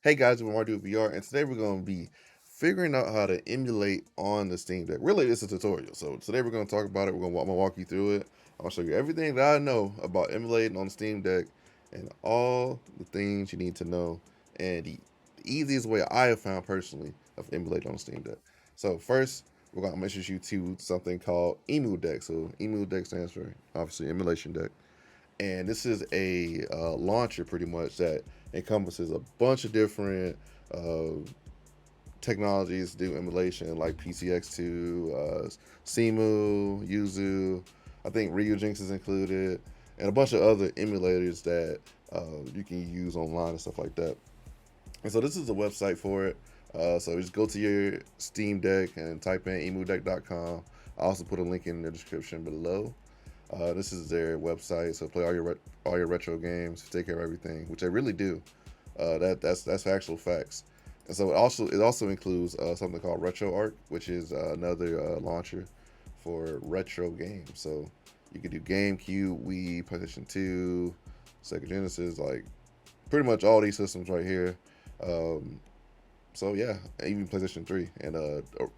Hey guys, we're Mardu VR, and today we're going to be figuring out how to emulate on the Steam Deck. Really, it's a tutorial, so today we're going to talk about it. I'm going to walk you through it. I'll show you everything that I know about emulating on the Steam Deck and all the things you need to know, and the easiest way I have found personally of emulating on the Steam Deck. So first, we're going to introduce you to something called Emu Deck. So Emu Deck stands for obviously Emulation Deck, and this is a launcher pretty much that encompasses a bunch of different uh, technologies to do emulation, like PCX2, CMU, Yuzu. I think Ryujinx is included, and a bunch of other emulators that you can use online and stuff like that. And so this is the website for it. So just go to your Steam Deck and type in emudeck.com. I also put a link in the description below. This is their website, so play all your retro games, take care of everything, which they really do. That's actual facts. And so it also includes something called RetroArch, which is another launcher for retro games. So you can do GameCube, Wii, PlayStation 2, Sega Genesis, like pretty much all these systems right here. Um, so yeah, even PlayStation 3 and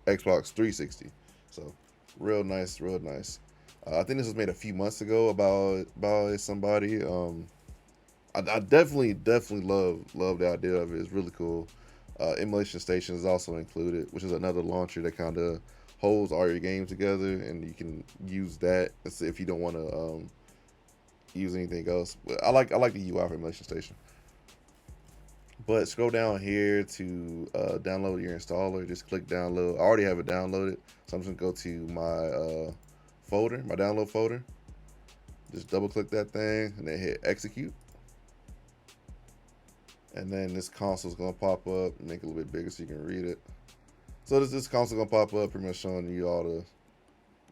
Xbox 360. So real nice, real nice. I think this was made a few months ago about by somebody. I definitely love the idea of it. It's really cool. Emulation Station is also included, which is another launcher that kind of holds all your games together, and you can use that if you don't want to use anything else. But I like the UI for Emulation Station. But scroll down here to download your installer. Just click download. I already have it downloaded, so I'm just gonna go to my folder, my download folder. Just double click that thing and then hit execute. And then this console is gonna pop up. Make it a little bit bigger so you can read it. So this console gonna pop up, pretty much showing you all the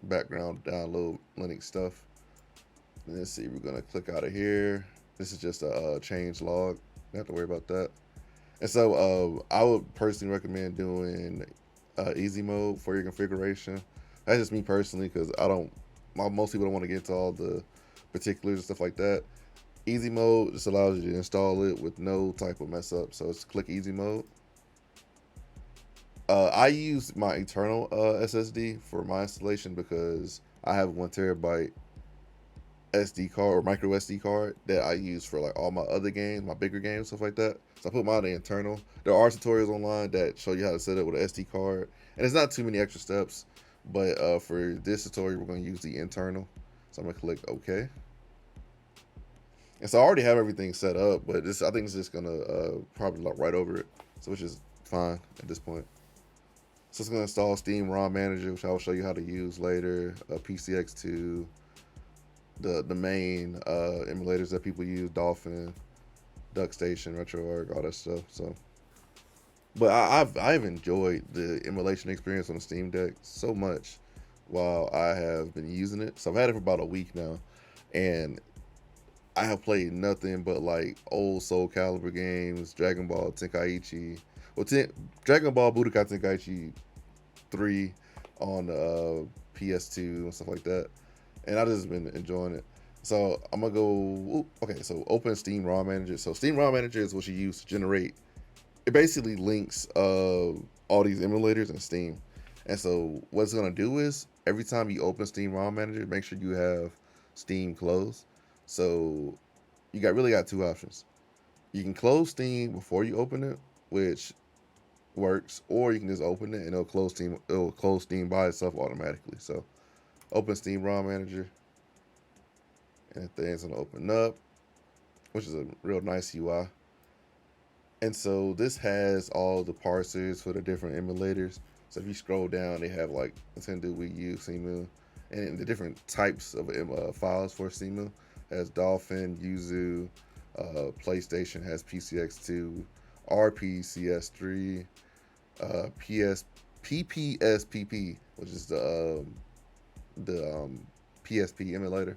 background download Linux stuff. And let's see, we're gonna click out of here. This is just a change log. You don't have to worry about that. And so I would personally recommend doing easy mode for your configuration. That's just me personally, because most people don't want to get into all the particulars and stuff like that. Easy mode just allows you to install it with no type of mess up. So just click easy mode. I use my internal SSD for my installation because I have 1 TB SD card or micro SD card that I use for like all my other games, my bigger games, stuff like that. So I put mine in internal. There are tutorials online that show you how to set it with an SD card, and it's not too many extra steps. But for this tutorial, we're going to use the internal. So I'm going to click OK. And so I already have everything set up, but I think it's just going to probably like right over it, so which is fine at this point. So it's going to install Steam Rom Manager, which I will show you how to use later. PCX2, the main emulators that people use, Dolphin, DuckStation, RetroArch, all that stuff. So, but I've enjoyed the emulation experience on the Steam Deck so much while I have been using it. So I've had it for about a week now, and I have played nothing but like old Soul Calibur games, Dragon Ball Tenkaichi, Dragon Ball Budokai Tenkaichi 3 on PS2 and stuff like that, and I just been enjoying it. So I'm gonna go. Okay, so open Steam ROM Manager. So Steam ROM Manager is what you use to generate. It basically links all these emulators in Steam, and so what it's gonna do is every time you open Steam ROM Manager, make sure you have Steam closed. So you really got two options. You can close Steam before you open it, which works, or you can just open it and it'll close Steam by itself automatically. So open Steam ROM Manager, and the thing's gonna open up, which is a real nice UI. And so this has all the parsers for the different emulators. So if you scroll down, they have like Nintendo, Wii U, CMU, and the different types of files for CMU. Has Dolphin, Yuzu, PlayStation has PCX2, RPCS3, PPSPP, which is the PSP emulator.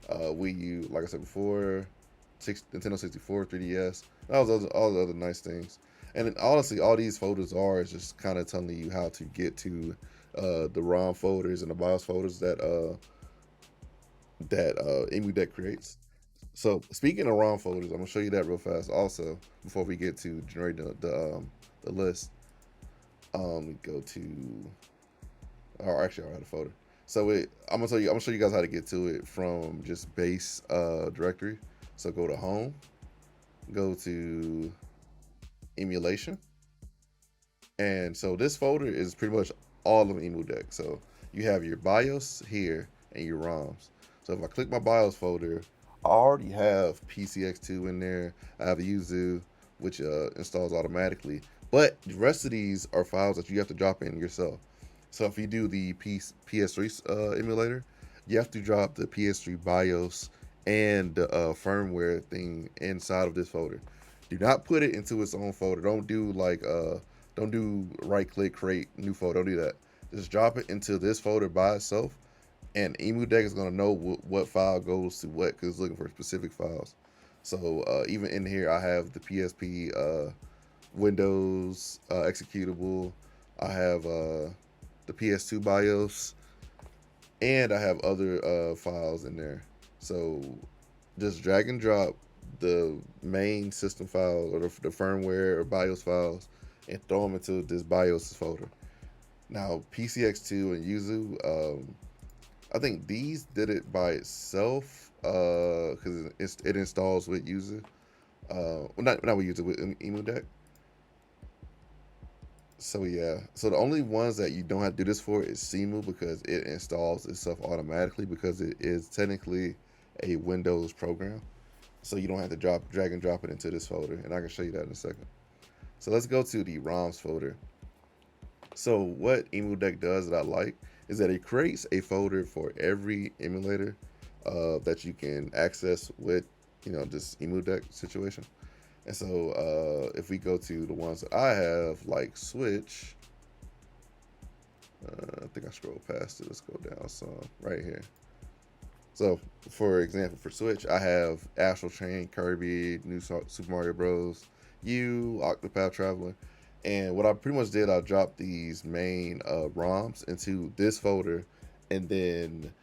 Wii U, like I said before, Nintendo 64, 3DS, all the other nice things. And honestly, all these folders is just kind of telling you how to get to the ROM folders and the BIOS folders that EmuDeck creates. So speaking of ROM folders, I'm gonna show you that real fast. Also, before we get to generating the list, we go to, or actually, I don't have the folder. So I'm gonna show you guys how to get to it from just base directory. So go to home, go to emulation, and so this folder is pretty much all of EmuDeck. So you have your BIOS here and your ROMs. So if I click my BIOS folder, I already have PCX2 in there. I have Yuzu, which installs automatically. But the rest of these are files that you have to drop in yourself. So if you do the PS3 emulator, you have to drop the PS3 BIOS and the firmware thing inside of this folder. Do not put it into its own folder. Don't do right click create new folder. Don't do that. Just drop it into this folder by itself, and EmuDeck is gonna know what file goes to what because it's looking for specific files. So even in here, I have the PSP Windows executable. I have the PS2 BIOS, and I have other files in there. So just drag and drop the main system file or the firmware or BIOS files and throw them into this BIOS folder. Now PCX2 and Yuzu, I think these did it by itself because it installs with Yuzu. Well, not with Yuzu, with EmuDeck. So yeah, so the only ones that you don't have to do this for is Cemu because it installs itself automatically because it is technically a Windows program. So you don't have to drag and drop it into this folder, and I can show you that in a second. So let's go to the ROMs folder. So what EmuDeck does that I like is that it creates a folder for every emulator that you can access with, this EmuDeck situation. And so if we go to the ones that I have, like Switch, I think I scrolled past it. Let's go down some right here. So, for example, for Switch, I have Astral Chain, Kirby, New Super Mario Bros., U, Octopath Traveler. And what I pretty much did, I dropped these main ROMs into this folder, and then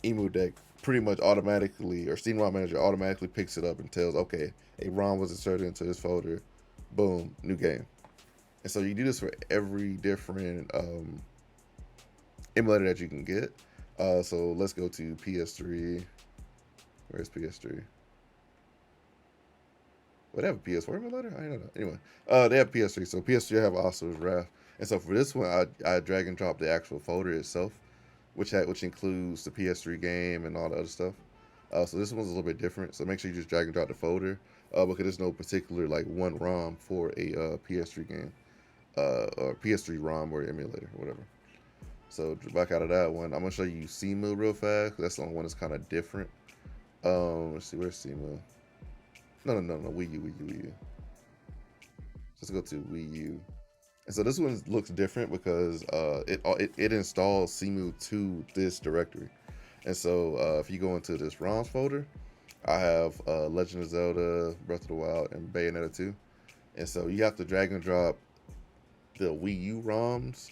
EmuDeck pretty much automatically, or Steam Rom Manager automatically picks it up and tells, okay, a ROM was inserted into this folder, boom, new game. And so you do this for every different emulator that you can get. So let's go to PS3. Where's PS3? Well, they have a PS4 emulator? I don't know. Anyway, they have PS3. So PS3 I have Oscar's Wrath. And so for this one, I drag and drop the actual folder itself, which includes the PS3 game and all the other stuff. So this one's a little bit different. So make sure you just drag and drop the folder because there's no particular like one ROM for a PS3 game or PS3 ROM or emulator or whatever. So back out of that one, I'm gonna show you Cemu real fast. That's the only one that's kind of different. Let's see, where's Cemu? No, Wii U. Let's go to Wii U. And so this one looks different because it installs Cemu to this directory. And so if you go into this ROMs folder, I have Legend of Zelda, Breath of the Wild, and Bayonetta 2. And so you have to drag and drop the Wii U ROMs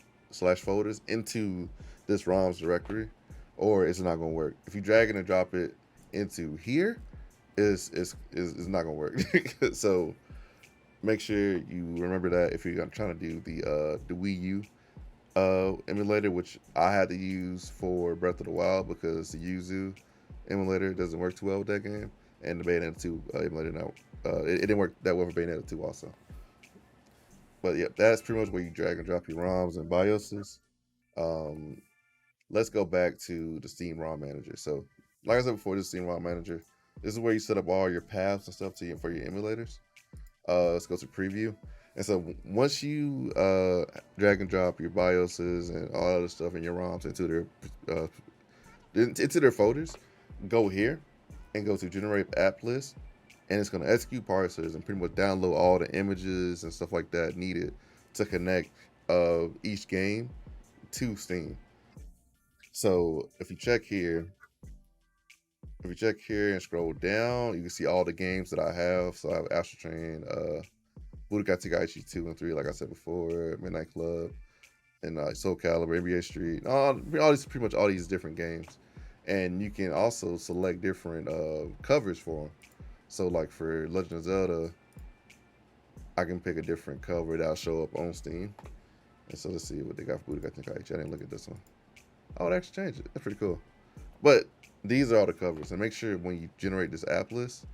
/ folders into this ROMs directory, or it's not going to work. If you drag and drop it into here, it's not going to work. So make sure you remember that if you're trying to do the Wii U emulator, which I had to use for Breath of the Wild because the Yuzu emulator doesn't work too well with that game, and the Bayonetta 2 emulator now it didn't work that well for Bayonetta 2 also. But yeah, that's pretty much where you drag and drop your ROMs and BIOSes. Let's go back to the Steam ROM Manager. So, like I said before, this Steam ROM Manager, this is where you set up all your paths and stuff for your emulators. Let's go to preview. And so once you drag and drop your BIOSes and all other stuff in your ROMs into their folders, go here and go to generate app list, and it's going to execute parsers and pretty much download all the images and stuff like that needed to connect each game to Steam. So if you check here and scroll down, you can see all the games that I have. So I have Astral Chain, Budokai Tenkaichi 2 and 3, like I said before, Midnight Club, and Soul Calibur, NBA Street, all these pretty much all these different games. and you can also select different covers for them. So like for Legend of Zelda, I can pick a different cover that'll show up on Steam. And so let's see what they got for Budokai Tenkaichi. I didn't look at this one. Oh, they actually changed it. That's pretty cool. But these are all the covers. And make sure when you generate this app list,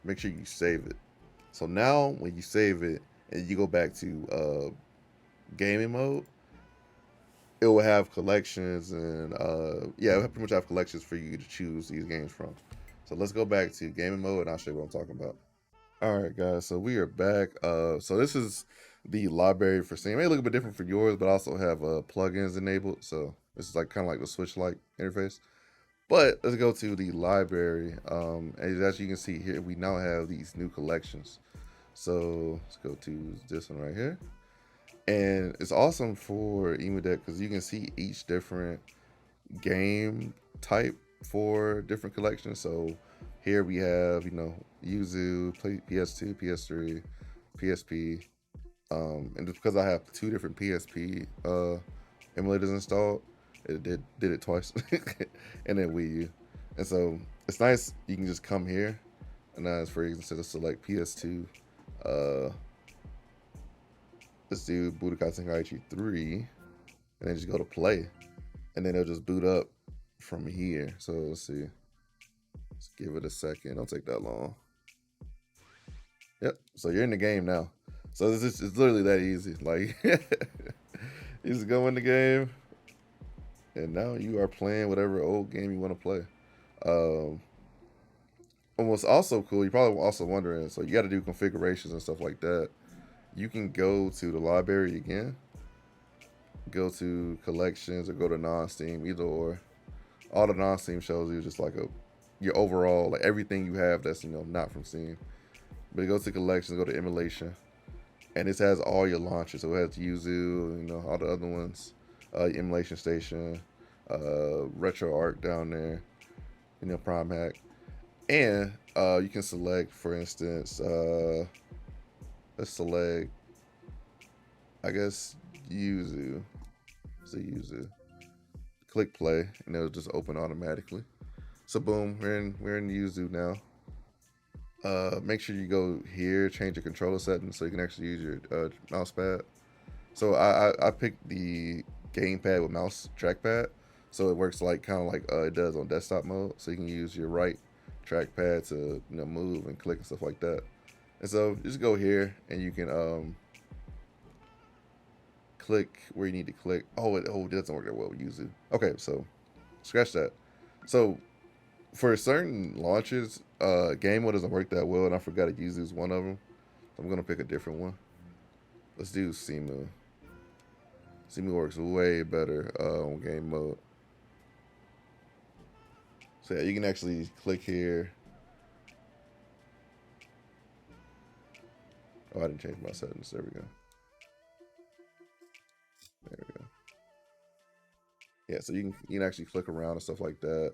make sure you save it. So now when you save it and you go back to gaming mode, it will have collections and yeah, it'll pretty much have collections for you to choose these games from. So let's go back to gaming mode and I'll show you what I'm talking about. All right, guys. So we are back. So this is the library for Steam. It may look a bit different for yours, but I also have plugins enabled. So this is like kind of like the Switch-like interface. But let's go to the library. As you can see here, we now have these new collections. So let's go to this one right here. And it's awesome for EMUDECK because you can see each different game type for different collections. So here we have, Yuzu, PS2, PS3, PSP. And just because I have 2 different PSP emulators installed, it did it twice. And then Wii U. And so it's nice you can just come here and as for instead of select PS2, let's do Budokai Tenkaichi 3 and then just go to play. And then it'll just boot up from here. So let's see. Let's give it a second. Don't take that long. Yep. So you're in the game now. So it's literally that easy. Like you just go in the game, and now you are playing whatever old game you want to play. And what's also cool, you're probably also wondering, so you got to do configurations and stuff like that. You can go to the library again, go to collections, or go to non-Steam, either or. All the non-Steam shows you just like your overall, like everything you have that's not from Steam. But go to collections, go to emulation, and this has all your launches. So it has Yuzu, all the other ones, emulation station, RetroArch down there, Prime Hack, and you can select, for instance, let's select, I guess Yuzu. So Yuzu. Click play, and it'll just open automatically. So boom, we're in Yuzu now. Make sure you go here, change your controller settings so you can actually use your mouse pad. So I picked the gamepad with mouse trackpad, so it works like kind of like it does on desktop mode. So you can use your right trackpad to move and click and stuff like that. And so just go here and you can click where you need to click. Oh, it doesn't work that well with Yuzu. Okay, so scratch that. So for certain launches, game mode doesn't work that well, and I forgot to use one of them. So I'm gonna pick a different one. Let's do Cemu. Cemu works way better on game mode. So yeah, you can actually click here. Oh, I didn't change my settings. There we go. There we go. Yeah, so you can actually click around and stuff like that.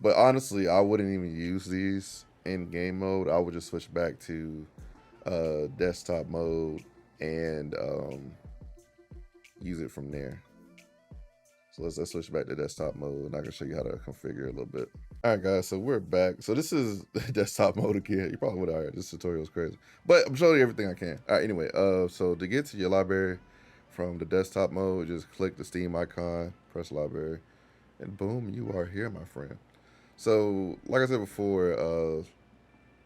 But honestly, I wouldn't even use these in game mode. I would just switch back to desktop mode and use it from there. So let's switch back to desktop mode, and I can show you how to configure a little bit. All right, guys, so we're back. So this is desktop mode again. You probably would have heard this tutorial is crazy, but I'm showing you everything I can. All right, anyway, so to get to your library from the desktop mode, just click the Steam icon, press library, and boom, you are here, my friend. So like I said before,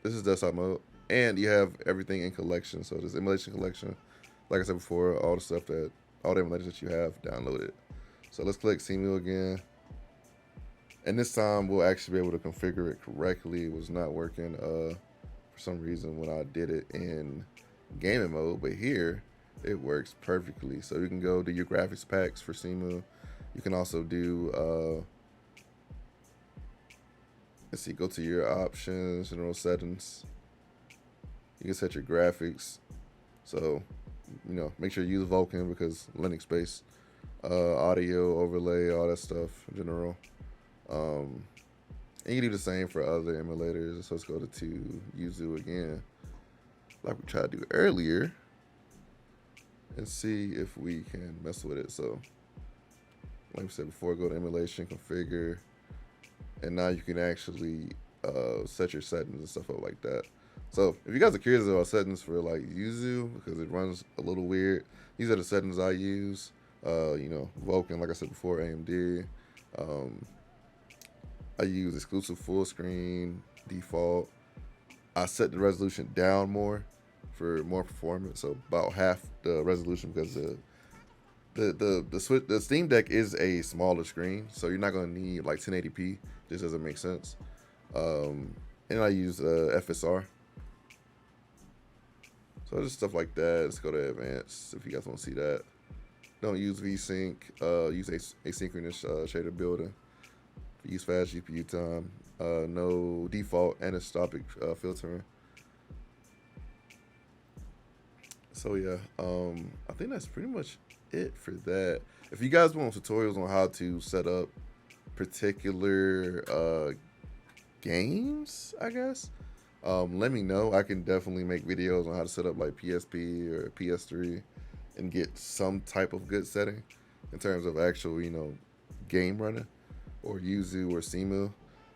this is desktop mode, and you have everything in collection. So this emulation collection, like I said before, all the emulators that you have downloaded. So let's click Cemu again. And this time we'll actually be able to configure it correctly. It was not working for some reason when I did it in gaming mode, but here it works perfectly. So you can go do your graphics packs for Cemu. You can also do, let's see, go to your options, general settings. You can set your graphics. So, make sure you use Vulkan because Linux based. Audio, overlay, all that stuff in general. And you can do the same for other emulators. So let's go to Yuzu again, like we tried to do earlier, and see if we can mess with it. So, like we said before, go to emulation, configure, and now you can actually set your settings and stuff up like that. So if you guys are curious about settings for like Yuzu, because it runs a little weird, these are the settings I use. Vulkan, like I said before, AMD. I use exclusive full screen, default. I set the resolution down more for more performance, so about half the resolution, because the Steam Deck is a smaller screen, so you're not gonna need like 1080p. This doesn't make sense. And I use FSR. So just stuff like that. Let's go to advanced if you guys want to see that. Don't use VSync. Use asynchronous shader builder. Use fast GPU time. No default anisotropic filtering. So yeah, I think that's pretty much it for that. If you guys want tutorials on how to set up particular games, I guess, let me know. I can definitely make videos on how to set up like PSP or PS3 and get some type of good setting in terms of actual, game running, or Yuzu or Simu.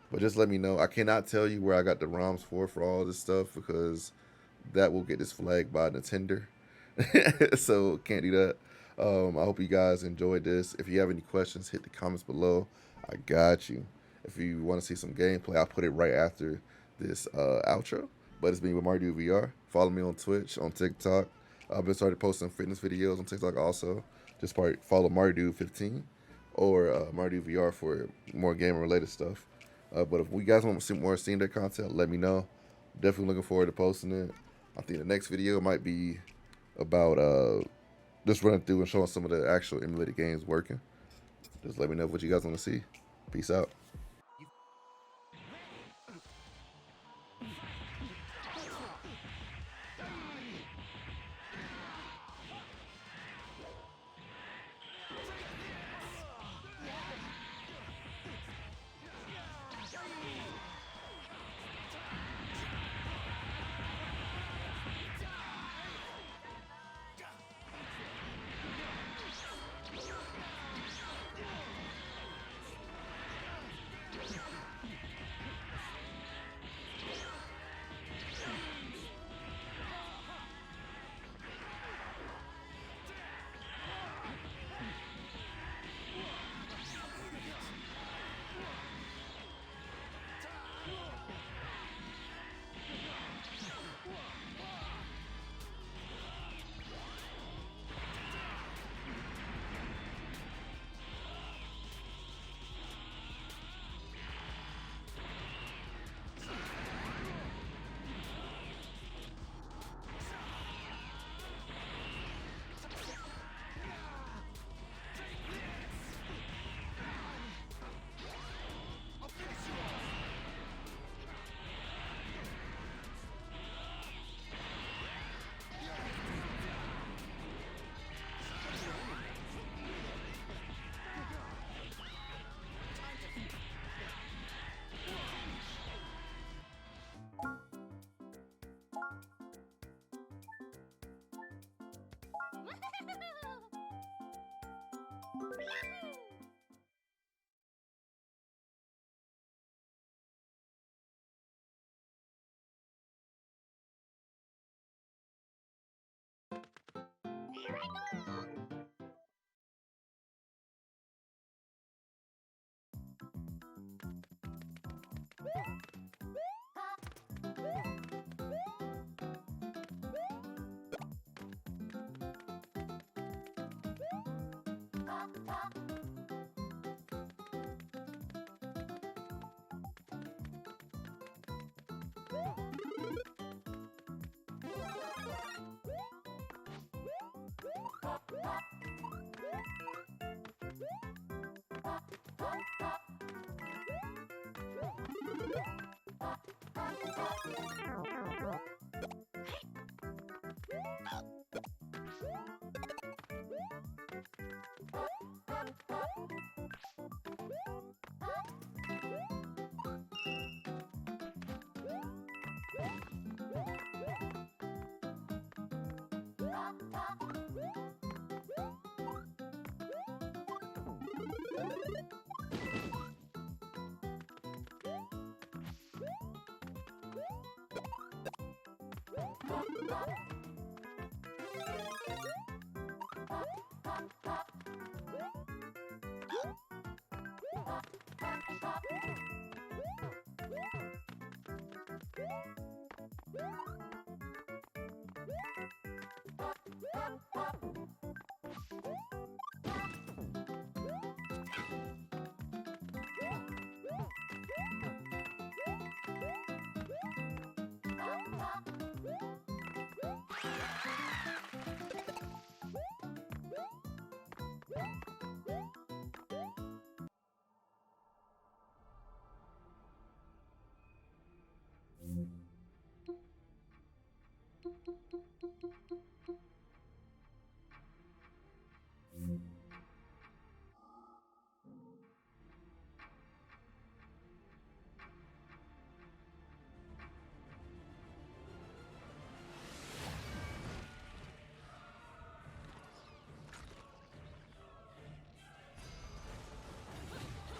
But just let me know. I cannot tell you where I got the ROMs for all this stuff, because that will get this flagged by Nintendo. So can't do that. I hope you guys enjoyed this. If you have any questions, hit the comments below. I got you. If you want to see some gameplay, I'll put it right after this outro. But it's been with Mardu VR. Follow me on Twitch, on TikTok. I've been started posting fitness videos on TikTok also. Just follow Mardu15 or Mardu VR for more game related stuff. But if you guys want to see more Steam Deck content, let me know. Definitely looking forward to posting it. I think the next video might be about just running through and showing some of the actual emulated games working. Just let me know what you guys want to see. Peace out.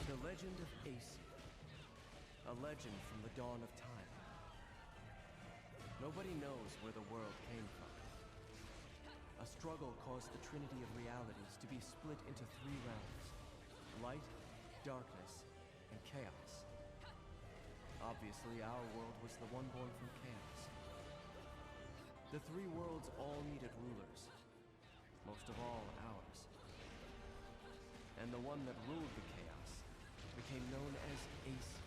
The legend of Aesir, a legend from the dawn of time. Nobody knows where the world came from. A struggle caused the trinity of realities to be split into three realms: light, darkness, and chaos. Obviously, our world was the one born from chaos. The three worlds all needed rulers, most of all ours. And the one that ruled the chaos became known as Aesir.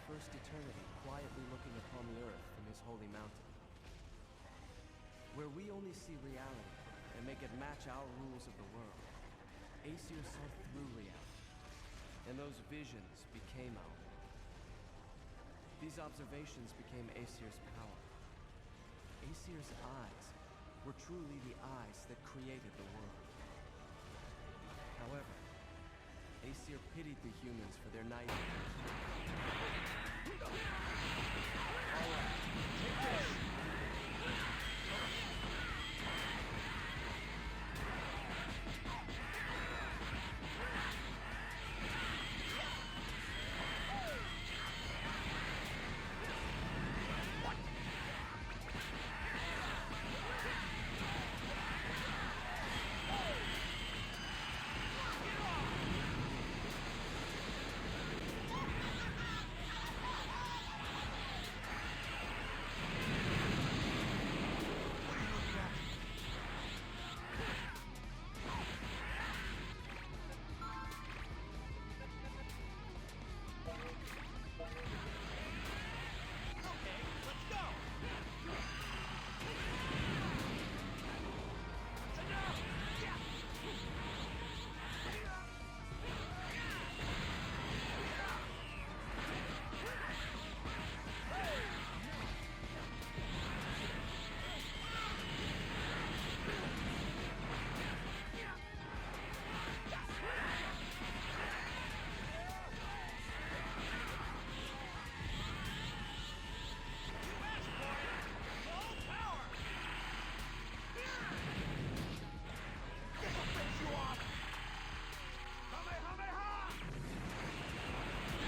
First eternity quietly looking upon the earth from his holy mountain. Where we only see reality and make it match our rules of the world, Aesir saw through reality, and those visions became our world. These observations became Aesir's power. Aesir's eyes were truly the eyes that created the world. However, Aesir pitied the humans for their naivety. All right, take this.